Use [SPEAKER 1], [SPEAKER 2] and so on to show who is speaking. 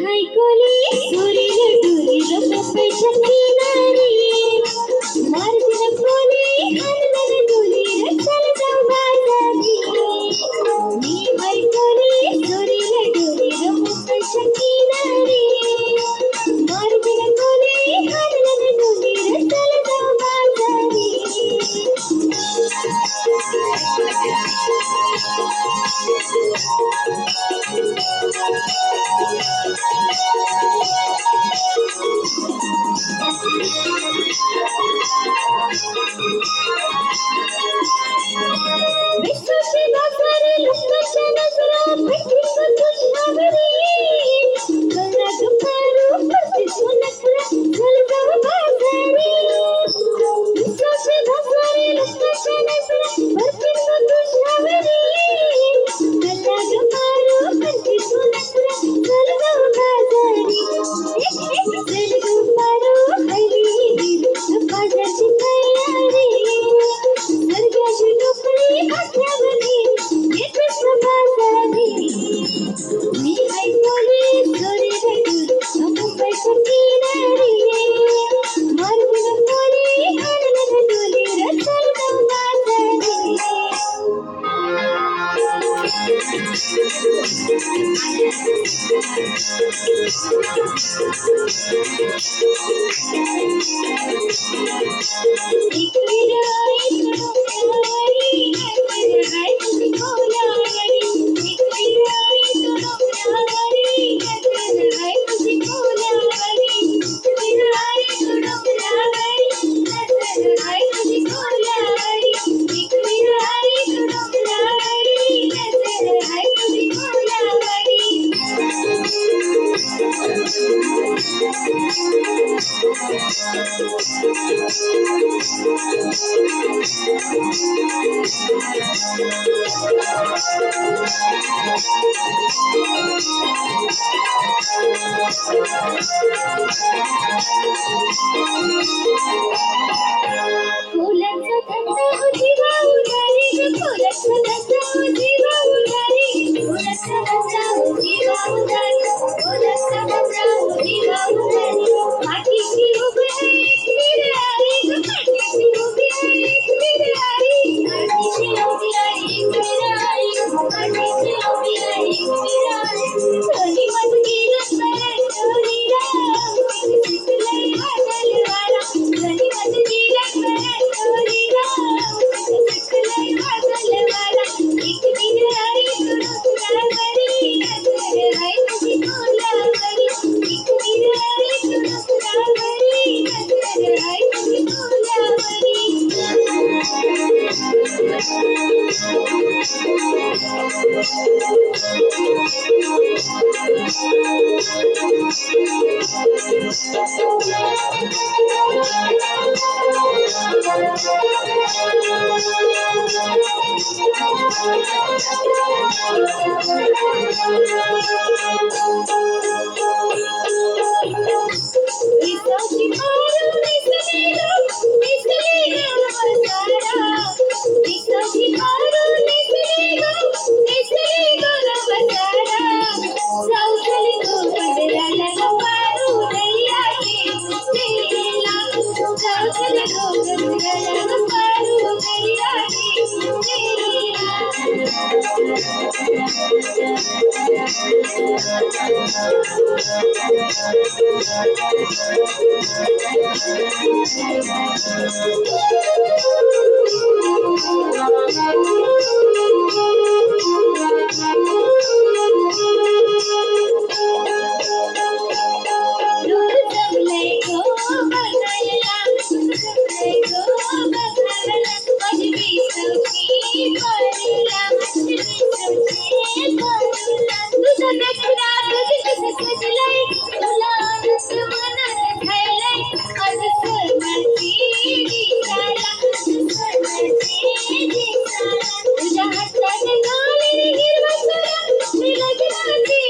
[SPEAKER 1] हायकोली सुरीला डोलीला पप्पाच्या किनारी मारतीला कोली हाणला डोलीला चल जाऊ बाजारी मी हायकोली सुरीला डोलीला पप्पाच्या किनारी मारतीला कोली हाणला डोलीला चल जाऊ बाजारी विश्वासी बाजारी लोकांच्या नजरा फटकी तुझ्यावरी गळा दुपारू पडते सोनकरा चल जाऊ बाजारी विश्वासी बाजारी लोकांच्या नजरा फटकी तुझ्यावरी गळा दुपारू पडते सोनकरा चल जाऊ बाजारी चल दुपारू हल्ली बाजारची तयारी सर्गाची टोपली हातावरी येतेस बाजारी मी ऐकली सोरीला डोली मुंबईच्या किनारी मारतीला कोली हाणला डोलीला चल जाऊ बाजारी फुलांचा धंदा होती वाहुदारी ग फुलांचा धंदा होती वाहुदारी फुलांचा धंदा होती वाहुदारी फुलांचा धंदा होती वाहुदारी पाठीशी उभी आहे एक बिरारी ग पाठीशी उभी आहे एक बिरारी पाठीशी उभी आहे एक बिरारी पाठीशी उभी आहे एक बिरारी कोणी मत गेलं तर चोरीला शिकलंय वादलवाला कोणी मत गेलं तर चोरीला शिकलंय वादलवाला एक बिरारी तुडुकरावरी नजर आहे तुझी फुलावरी एक बिरारी तुडुकरावरी नजर आहे तुझी फुलावरी विसाची मारू निसलेलो नवसारा विसाची मारू निसलेलो नवसारा जाऊचली तो बदलाला गवारू दर्याची मुठीला जाऊचली तो बदलाला गवारू दर्याची मुठीला दूर जमलंय गो बघायला जमलंय गो बघायला माझी विसवची पडला माझी विसवची पडला तुझा देखला तुझी कसं सजलंय तुला आनंद मनात घायलंय आज स्वर्गाची दिसाला स्वर्गाची दिसाला तुझ्या हातात गाली हिरवा सरा मी लगेच